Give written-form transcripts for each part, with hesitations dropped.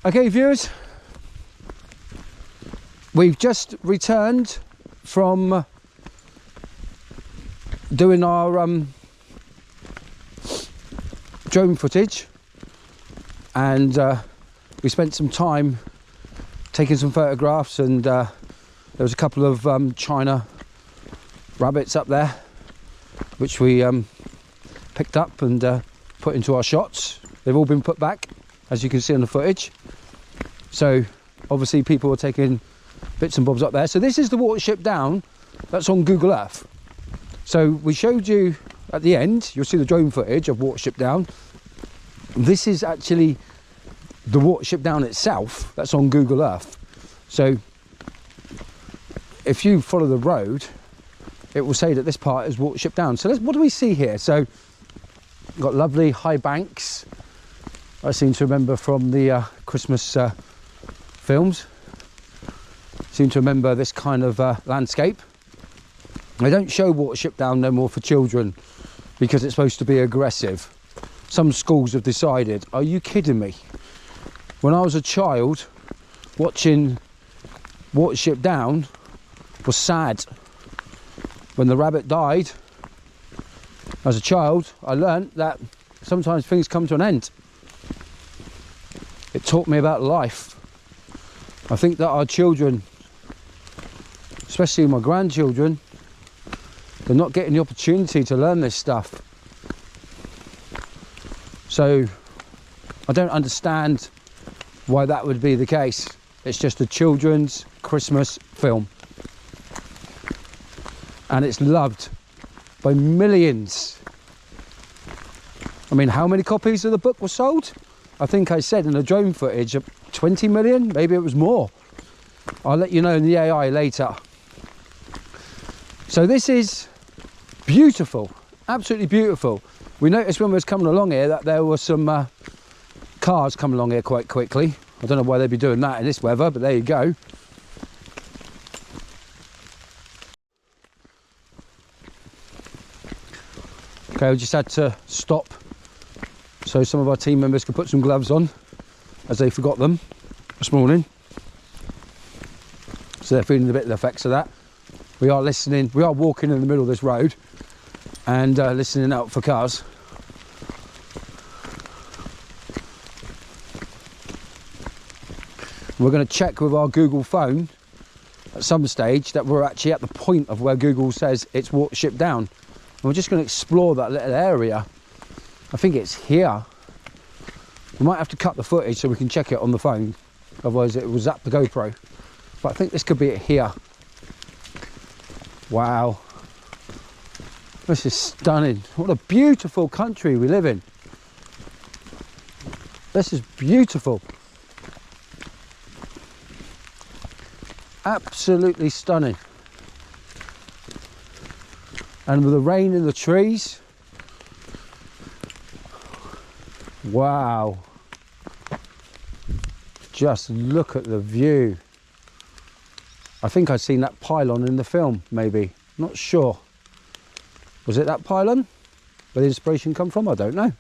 Okay, viewers, we've just returned from doing our drone footage, and we spent some time taking some photographs, and there was a couple of China rabbits up there which we picked up and put into our shots. They've all been put back, as you can see on the footage. So obviously people are taking bits and bobs up there. So this is the Watership Down that's on Google Earth. So we showed you at the end, you'll see the drone footage of Watership Down. This is actually the Watership Down itself that's on Google Earth. So if you follow the road, it will say that this part is Watership Down. So what do we see here? So we've got lovely high banks. I seem to remember from the Christmas films. Seem to remember this kind of landscape. They don't show Watership Down no more for children because it's supposed to be aggressive. Some schools have decided. Are you kidding me? When I was a child, watching Watership Down was sad. When the rabbit died, as a child, I learnt that sometimes things come to an end. It taught me about life. I think that our children, especially my grandchildren, they're not getting the opportunity to learn this stuff. So I don't understand why that would be the case. It's just a children's Christmas film. And it's loved by millions. I mean, how many copies of the book were sold? I think I said in the drone footage 20 million, maybe it was more. I'll let you know in the AI later. So this is beautiful, absolutely beautiful. We noticed when we was coming along here that there were some cars coming along here quite quickly. I don't know why they'd be doing that in this weather, but there you go. Okay, we just had to stop so some of our team members could put some gloves on, as they forgot them this morning. So they're feeling a bit of the effects of that. We are listening, we are walking in the middle of this road and listening out for cars. We're going to check with our Google phone at some stage that we're actually at the point of where Google says it's Watership Down. And we're just going to explore that little area. I think it's here. We might have to cut the footage so we can check it on the phone, otherwise it will zap the GoPro. But I think this could be it here. Wow, this is stunning. What a beautiful country we live in. This is beautiful. Absolutely stunning. And with the rain in the trees, wow, just look at the view. I think I'd seen that pylon in the film, maybe, not sure. Was it that pylon where the inspiration come from? I don't know.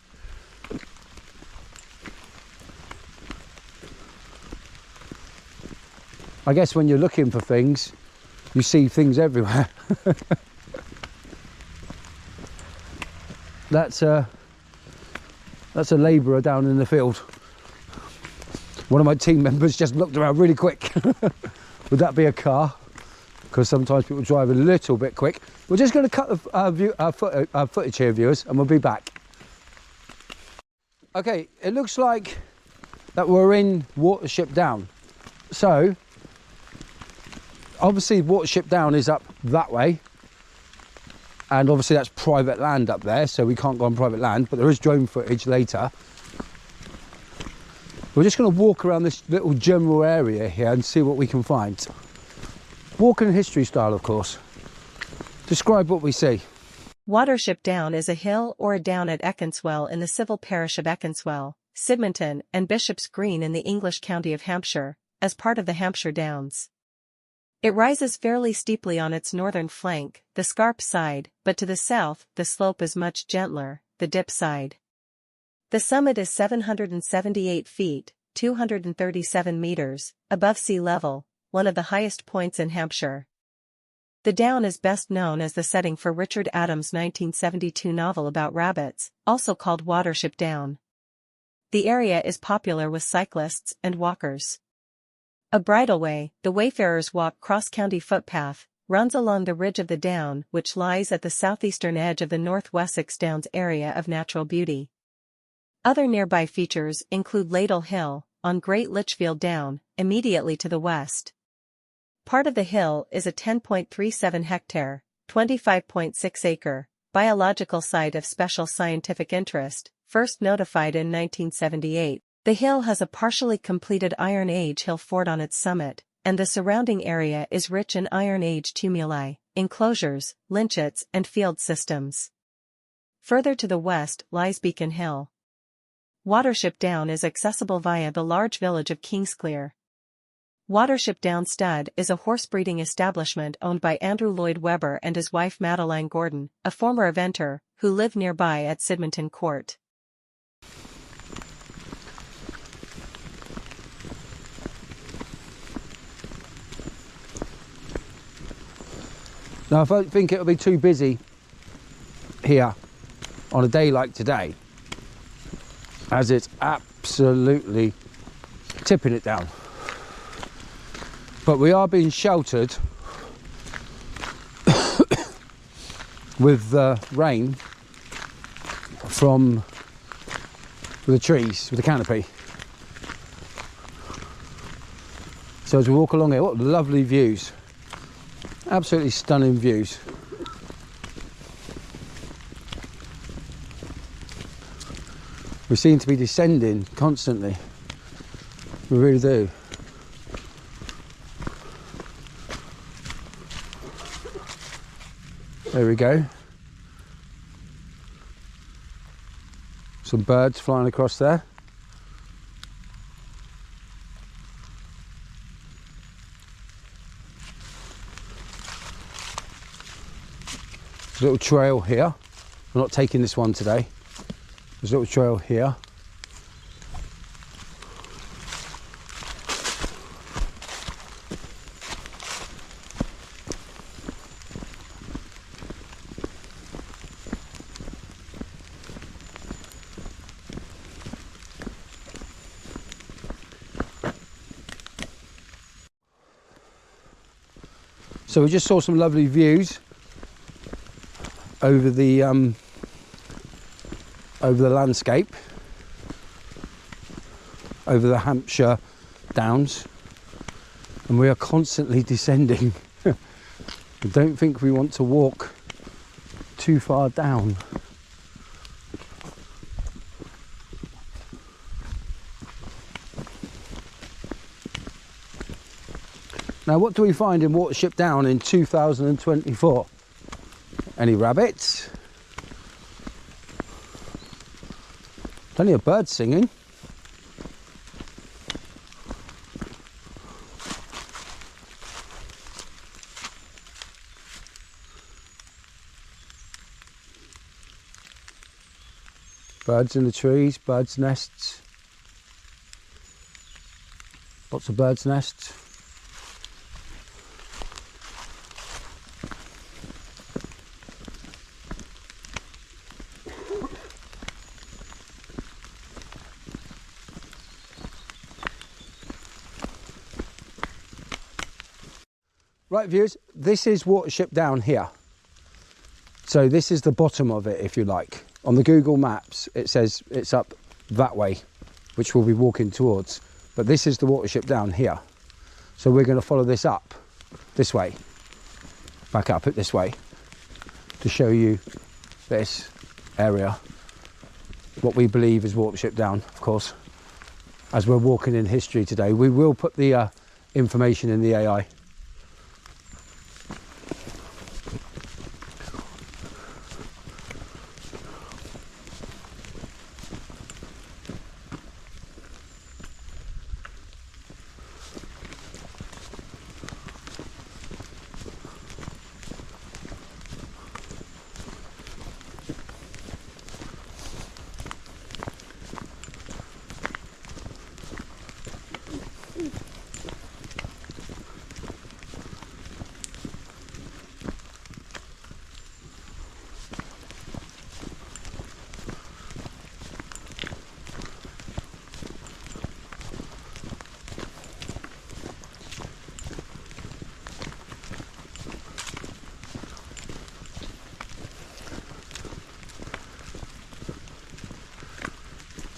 I guess when you're looking for things, you see things everywhere. That's a labourer down in the field. One of my team members just looked around really quick. Would that be a car? Because sometimes people drive a little bit quick. We're just going to cut the footage here, viewers, and we'll be back. Okay, it looks like that we're in Watership Down. So, obviously Watership Down is up that way. And obviously that's private land up there, so we can't go on private land, but there is drone footage later. We're just going to walk around this little general area here and see what we can find. Walking history style, of course. Describe what we see. Watership Down is a hill or a down at Eccleswell in the civil parish of Eccleswell, Sidmonton and Bishop's Green in the English county of Hampshire, as part of the Hampshire Downs. It rises fairly steeply on its northern flank, the scarp side, but to the south the slope is much gentler, the dip side. The summit is 778 feet, 237 meters, above sea level, one of the highest points in Hampshire. The down is best known as the setting for Richard Adams' 1972 novel about rabbits, also called Watership Down. The area is popular with cyclists and walkers. A bridleway, the Wayfarers Walk cross-county footpath, runs along the ridge of the down which lies at the southeastern edge of the North Wessex Downs area of natural beauty. Other nearby features include Ladle Hill, on Great Lichfield Down, immediately to the west. Part of the hill is a 10.37 hectare, 25.6 acre, biological site of special scientific interest, first notified in 1978. The hill has a partially completed Iron Age hill fort on its summit, and the surrounding area is rich in Iron Age tumuli, enclosures, lynchets and field systems. Further to the west lies Beacon Hill. Watership Down is accessible via the large village of Kingsclear. Watership Down Stud is a horse breeding establishment owned by Andrew Lloyd Webber and his wife Madeline Gordon, a former eventer, who live nearby at Sidmonton Court. Now, I don't think it'll be too busy here on a day like today, as it's absolutely tipping it down. But we are being sheltered with the rain from the trees, with the canopy. So as we walk along here, what lovely views. Absolutely stunning views. We seem to be descending constantly. We really do. There we go. Some birds flying across there. There's a little trail here. We're not taking this one today. There's a little trail here. So we just saw some lovely views over the landscape, over the Hampshire Downs, and we are constantly descending. I don't think we want to walk too far down. Now, what do we find in Watership Down in 2024? Any rabbits? Plenty of birds singing. Birds in the trees, birds' nests. Lots of birds' nests. Right, viewers, this is Watership Down here. So this is the bottom of it, if you like. On the Google Maps, it says it's up that way, which we'll be walking towards. But this is the Watership Down here. So we're going to follow this up, this way, back up it this way, to show you this area, what we believe is Watership Down, of course. As we're walking in history today, we will put the information in the AI.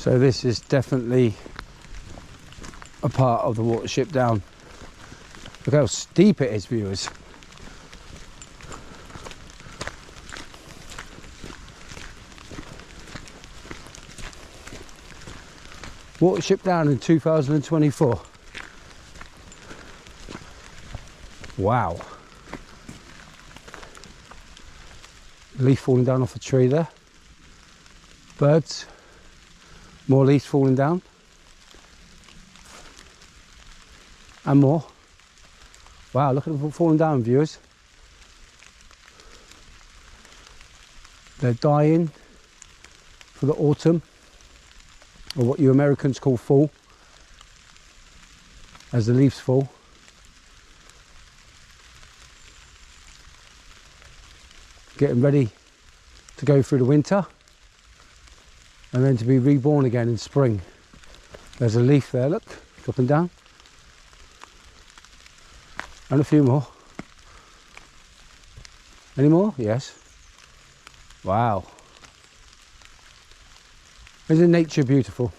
So this is definitely a part of the Watership Down. Look how steep it is, viewers. Watership Down in 2024. Wow. Leaf falling down off a tree there. Birds. More leaves falling down. And more. Wow, look at them falling down, viewers. They're dying for the autumn, or what you Americans call fall, as the leaves fall. Getting ready to go through the winter and then to be reborn again in spring. There's a leaf there, look, dropping down. And a few more. Any more? Yes. Wow. Isn't nature beautiful?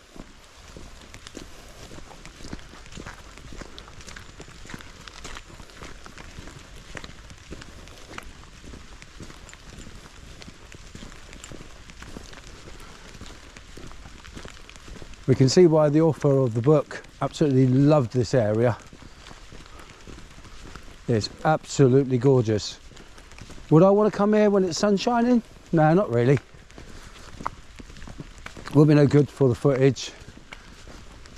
We can see why the author of the book absolutely loved this area. It's absolutely gorgeous. Would I want to come here when it's sun shining? No, not really. Won't be no good for the footage.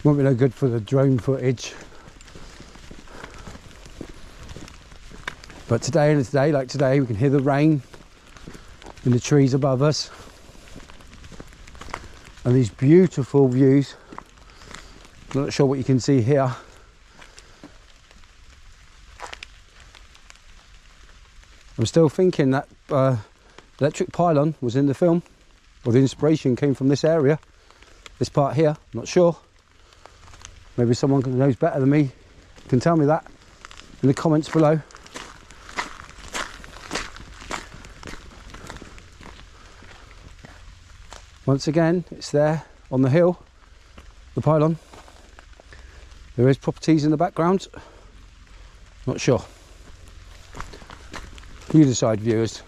Won't be no good for the drone footage. But today, and a day like today, we can hear the rain in the trees above us. And these beautiful views. I'm not sure what you can see here. I'm still thinking that electric pylon was in the film, or the inspiration came from this area, this part here. I'm not sure. Maybe someone who knows better than me can tell me that in the comments below. Once again, it's there on the hill, the pylon. There is properties in the background. Not sure. You decide, viewers.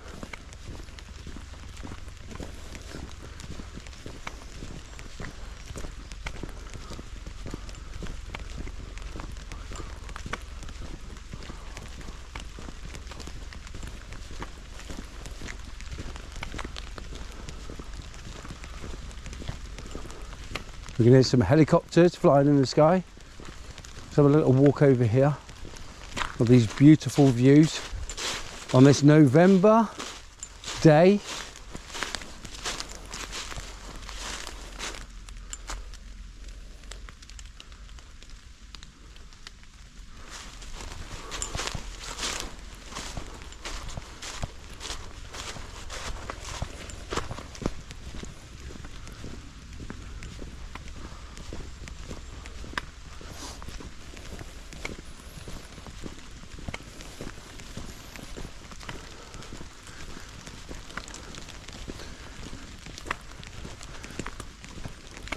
We can hear some helicopters flying in the sky. Let's have a little walk over here of these beautiful views on this November day.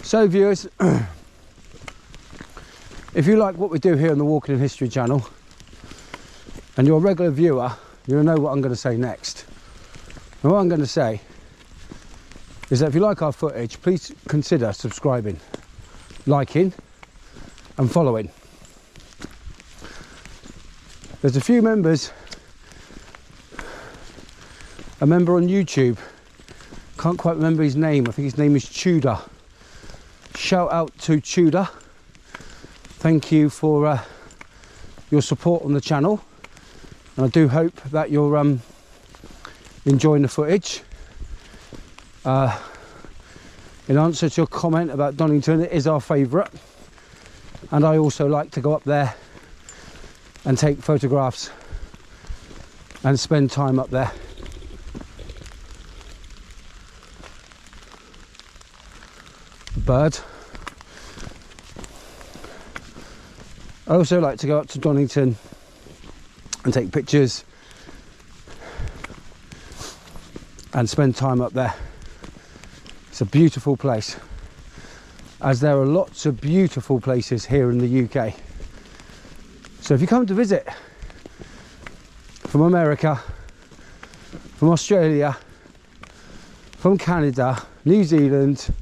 So viewers, if you like what we do here on the Walking in History channel, and you're a regular viewer, you'll know what I'm going to say next. And what I'm going to say is that if you like our footage, please consider subscribing, liking and following. There's a few members, a member on YouTube, can't quite remember his name, I think his name is Tudor. Shout out to Tudor. Thank you for your support on the channel, and I do hope that you're enjoying the footage. In answer to your comment about Donington, it is our favourite, and I also like to go up there and take photographs and spend time up there. Bird. I also like to go up to Donington and take pictures and spend time up there. It's a beautiful place. as there are lots of beautiful places here in the UK. So if you come to visit from America, from Australia, from Canada, New Zealand,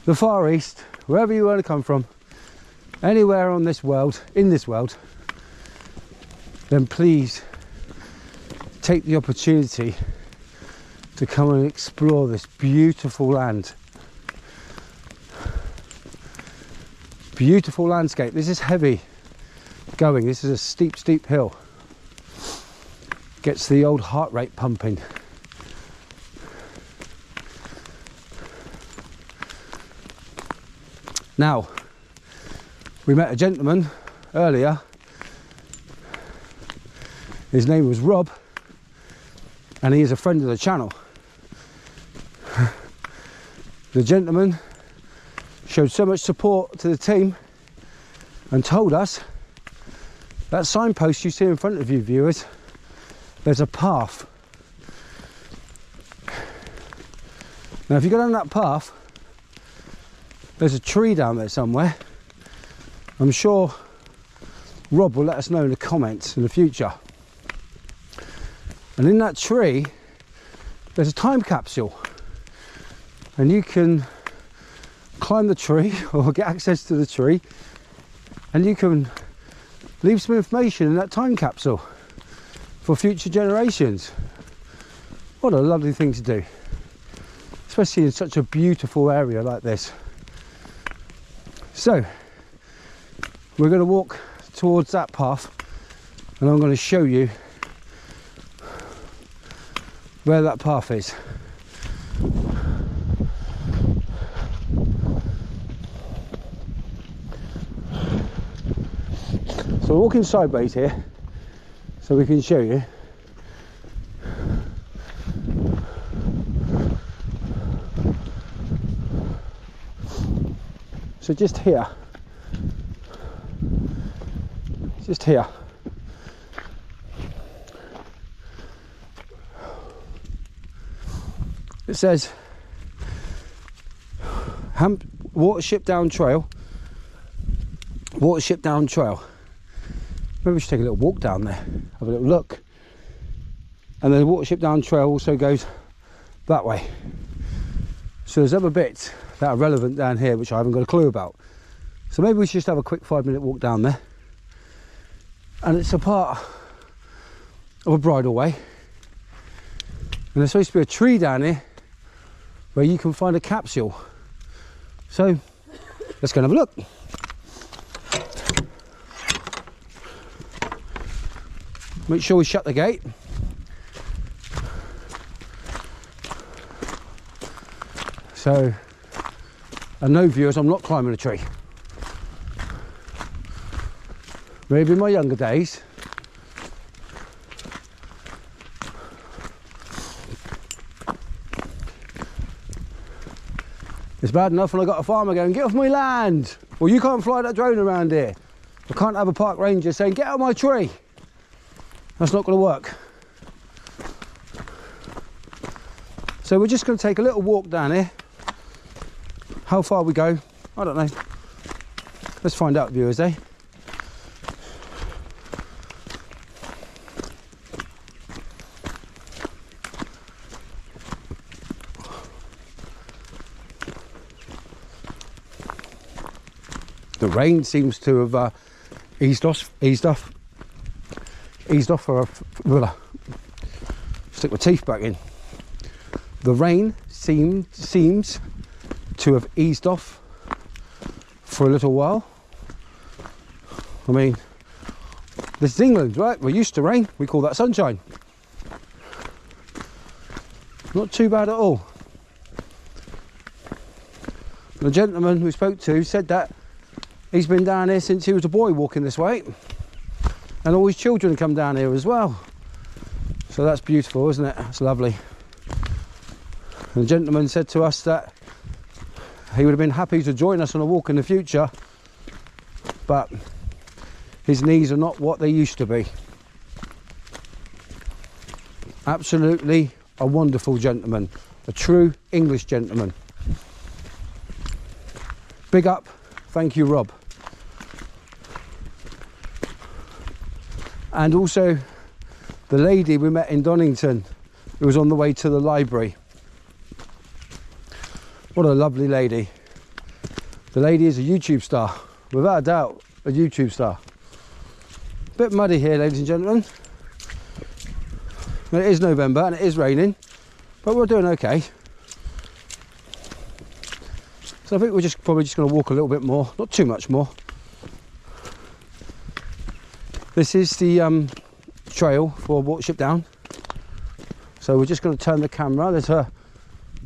the Far East, wherever you want to come from, anywhere on this world, in this world, then please take the opportunity to come and explore this beautiful land. Beautiful landscape. This is heavy going. This is a steep hill. Gets the old heart rate pumping. Now, we met a gentleman earlier. His name was Rob, and he is a friend of the channel. The gentleman showed so much support to the team and told us that signpost you see in front of you, viewers, there's a path. Now if you go down that path, there's a tree down there somewhere. I'm sure Rob will let us know in the comments in the future. And in that tree there's a time capsule, and you can climb the tree or get access to the tree, and you can leave some information in that time capsule for future generations. What a lovely thing to do, especially in such a beautiful area like this. So we're going to walk towards that path, and I'm going to show you where that path is. So we're walking sideways here so we can show you. So just here, it says Watership Down Trail. Watership Down Trail. Maybe we should take a little walk down there, have a little look. And then the Watership Down Trail also goes that way. So there's other bits that are relevant down here which I haven't got a clue about. So maybe we should just have a quick 5-minute walk down there. And it's a part of a bridleway. And there's supposed to be a tree down here where you can find a capsule. So let's go and have a look. Make sure we shut the gate. So, and no, viewers, I'm not climbing a tree. Maybe in my younger days. It's bad enough when I got a farmer going, get off my land. Well, you can't fly that drone around here. I can't have a park ranger saying, get out of my tree. That's not going to work. So we're just going to take a little walk down here. How far we go, I don't know. Let's find out, viewers, eh? The rain seems to have eased off for a, stick my teeth back in. The rain seems to have eased off for a little while. I mean, this is England, right? We're used to rain. We call that sunshine. Not too bad at all. The gentleman we spoke to said that he's been down here since he was a boy walking this way. And all his children come down here as well. So that's beautiful, isn't it? That's lovely. And the gentleman said to us that he would have been happy to join us on a walk in the future, but his knees are not what they used to be. Absolutely a wonderful gentleman, a true English gentleman. Big up, thank you, Rob. And also the lady we met in Donington who was on the way to the library. What a lovely lady. The lady is a YouTube star, without a doubt, a YouTube star. Bit muddy here, ladies and gentlemen. It is November and it is raining, but we're doing okay. So I think we're probably just going to walk a little bit more, not too much more. This is the trail for Watership Down. So we're just going to turn the camera. There's a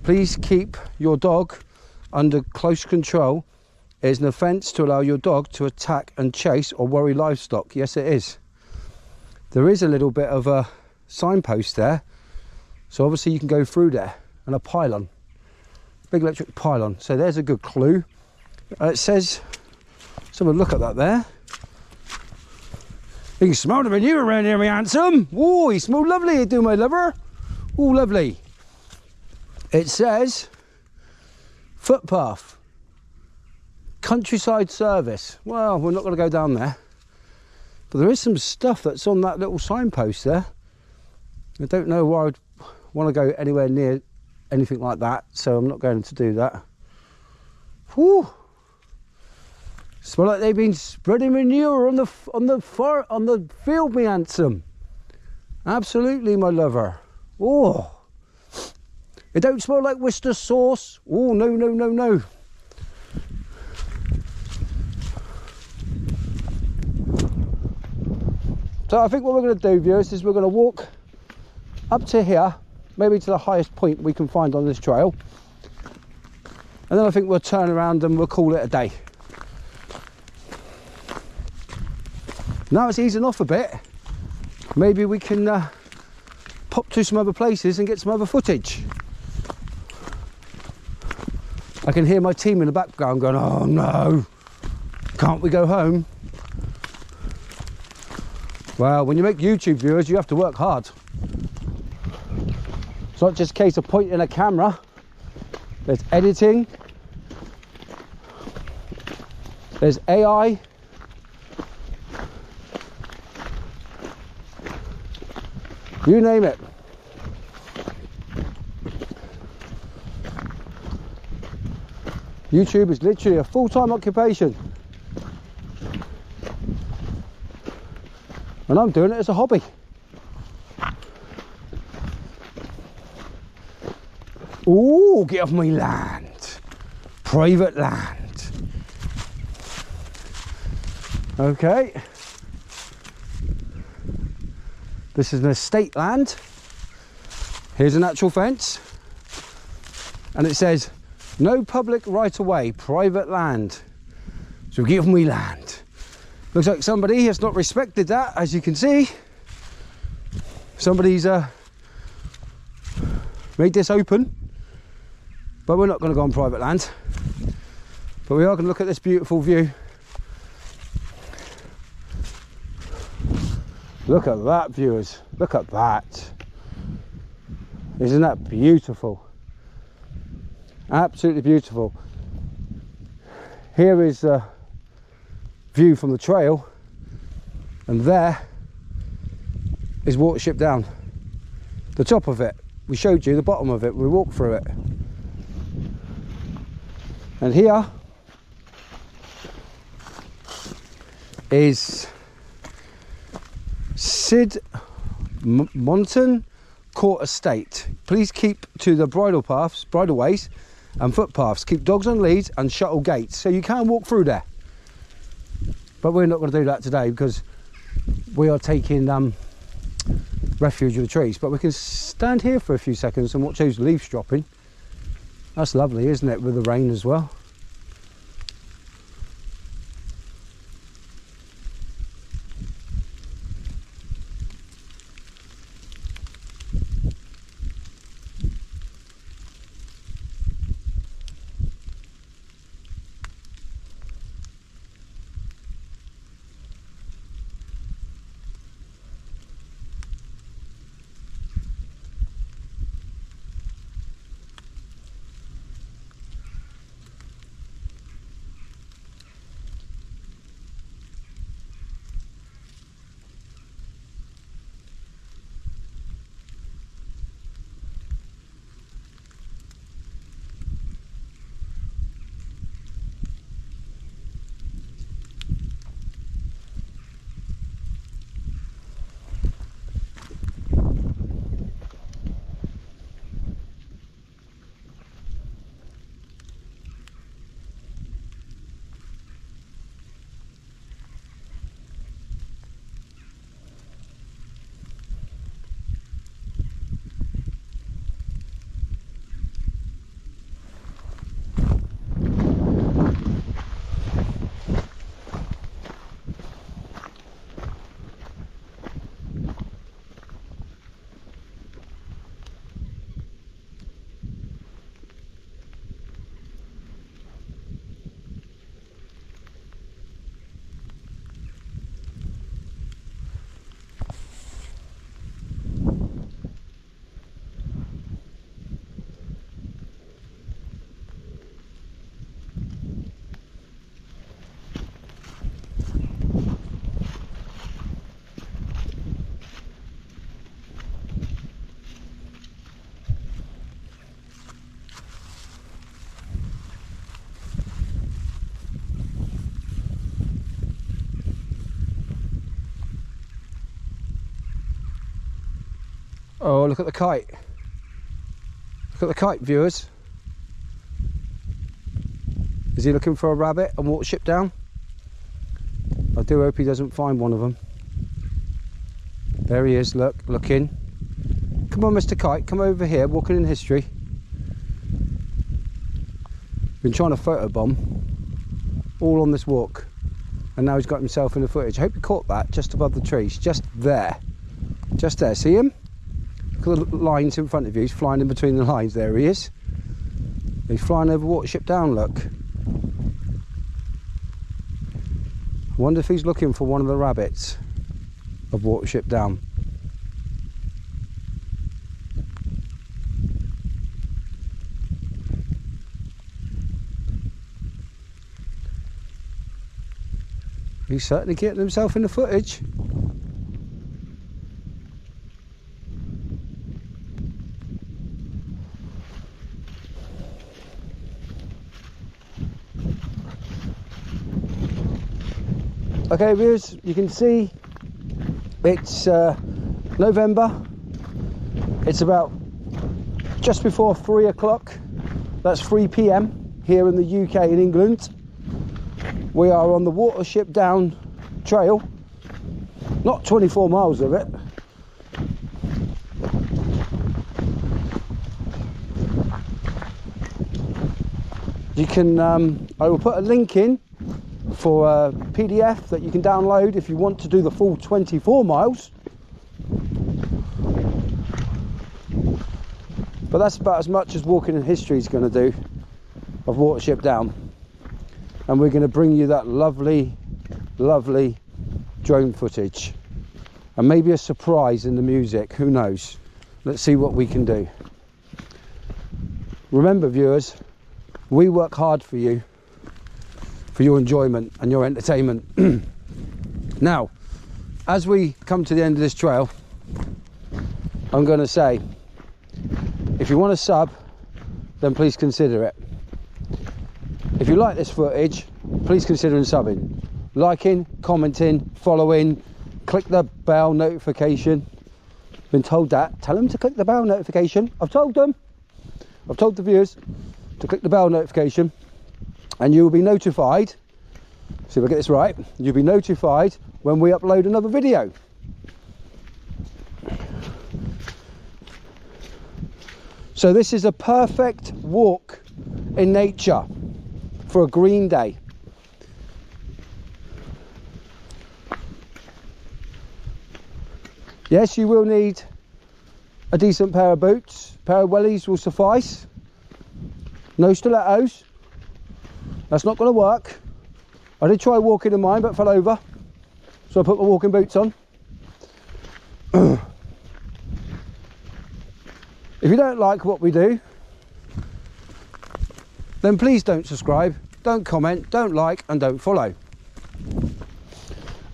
please keep your dog under close control. It is an offence to allow your dog to attack and chase or worry livestock. Yes, it is. There is a little bit of a signpost there. So obviously you can go through there, and a pylon. Big electric pylon. So there's a good clue. It says, let's have a look at that there. You can smell the manure around here, my handsome. Oh, you smell lovely, you do, my lover. Oh, lovely. It says footpath, countryside service. Well, we're not going to go down there, but there is some stuff that's on that little signpost there. I don't know why I'd want to go anywhere near anything like that, so I'm not going to do that. Whew. Smell like they've been spreading manure on the field, me handsome. Absolutely, my lover. Oh, it don't smell like Worcester sauce. Oh, no, no, no, no. So I think what we're going to do, viewers, is we're going to walk up to here, maybe to the highest point we can find on this trail, and then I think we'll turn around and we'll call it a day. Now it's easing off a bit. Maybe we can pop to some other places and get some other footage. I can hear my team in the background going, oh no, can't we go home? Well, when you make YouTube, viewers, you have to work hard. It's not just a case of pointing a camera. There's editing, there's AI, you name it. YouTube is literally a full-time occupation. And I'm doing it as a hobby. Ooh, get off my land. Private land. Okay. This is an estate land. Here's a natural fence. And it says, no public right of way, private land. So get off my land. Looks like somebody has not respected that, as you can see. Somebody's made this open, but we're not going to go on private land. But we are going to look at this beautiful view. Look at that, viewers. Look at that. Isn't that beautiful? Absolutely beautiful. Here is a view from the trail, and there is Watership Down. The top of it, we showed you the bottom of it, we walked through it. And here is Sid Monton Court Estate. Please keep to the bridle paths, bridleways and footpaths. Keep dogs on leads and shuttle gates. So you can walk through there. But we're not going to do that today because we are taking refuge with the trees. But we can stand here for a few seconds and watch those leaves dropping. That's lovely, isn't it, with the rain as well? Oh, look at the kite. Look at the kite, viewers. Is he looking for a rabbit on Watership Down? I do hope he doesn't find one of them. There he is, look, looking. Come on, Mr. Kite, come over here, walking in history. Been trying to photobomb all on this walk, and now he's got himself in the footage. I hope you caught that just above the trees, just there. Just there, see him? Look at the lines in front of you, he's flying in between the lines, there he is. He's flying over Watership Down, look. I wonder if he's looking for one of the rabbits of Watership Down. He's certainly getting himself in the footage. Okay viewers, you can see it's November. It's about just before 3 o'clock. That's 3 PM here in the UK in England. We are on the Watership Down trail, not 24 miles of it. You can, I will put a link in for a PDF that you can download if you want to do the full 24 miles. But that's about as much as Walking in History is going to do of Watership Down. And we're going to bring you that lovely, lovely drone footage. And maybe a surprise in the music, who knows. Let's see what we can do. Remember viewers, we work hard for you, for your enjoyment and your entertainment. Now, as we come to the end of this trail, I'm going to say, if you want to sub, then please consider it. If you like this footage, please consider subbing, liking, commenting, following, click the bell notification. Been told that, tell them to click the bell notification. I've told them, I've told the viewers to click the bell notification, and you will be notified, see if I get this right, you'll be notified when we upload another video. So this is a perfect walk in nature for a green day. Yes, you will need a decent pair of boots. A pair of wellies will suffice. No stilettos. That's not going to work. I did try walking in mine but fell over, so I put my walking boots on. If you don't like what we do, then please don't subscribe, don't comment, don't like and don't follow.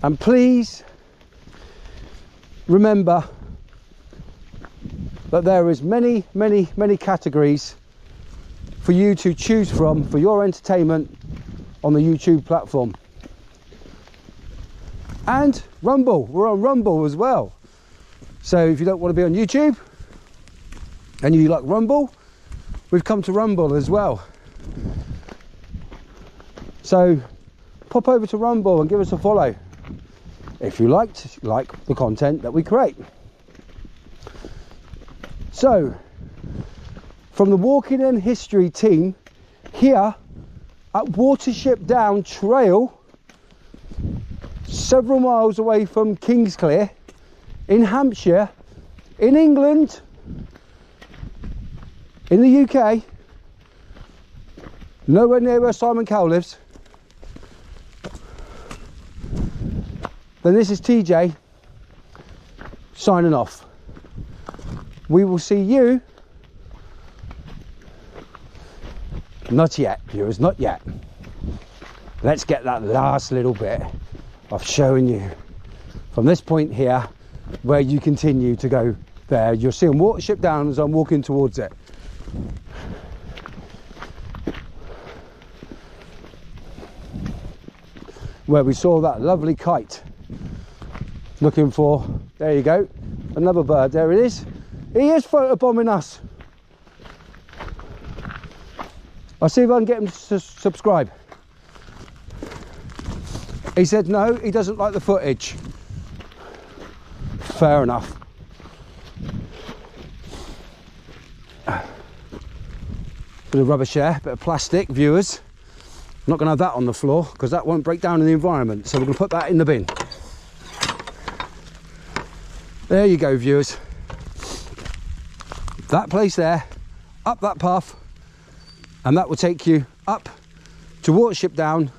And please remember that there is many categories for you to choose from for your entertainment on the YouTube platform. And Rumble, we're on Rumble as well. So if you don't want to be on YouTube and you like Rumble, we've come to Rumble as well. So pop over to Rumble and give us a follow if you like the content that we create. So from the Walking in History team here at Watership Down Trail, several miles away from Kingsclear in Hampshire, in England, in the UK, nowhere near where Simon Cowell lives, then this is TJ signing off. We will see you, not yet viewers, not yet. Let's get that last little bit of showing you from this point here where you continue to go there. You're seeing Watership Down as I'm walking towards it. Where we saw that lovely kite looking for, there you go, another bird, there it is. He is photobombing us. I'll see if I can get him to subscribe. He said no, he doesn't like the footage. Fair enough. Bit of rubbish there, bit of plastic, viewers. I'm not going to have that on the floor because that won't break down in the environment. So we're going to put that in the bin. There you go, viewers. That place there, up that path, and that will take you up to Watership Down,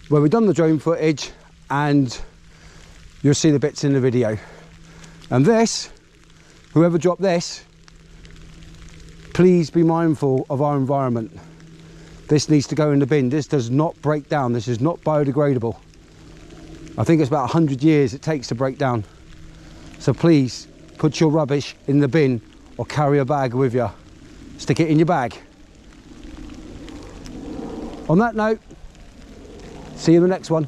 where we've done the drone footage, and you'll see the bits in the video. And this, whoever dropped this, please be mindful of our environment. This needs to go in the bin. This does not break down. This is not biodegradable. I think it's about 100 years it takes to break down. So please put your rubbish in the bin or carry a bag with you. Stick it in your bag. On that note, see you in the next one.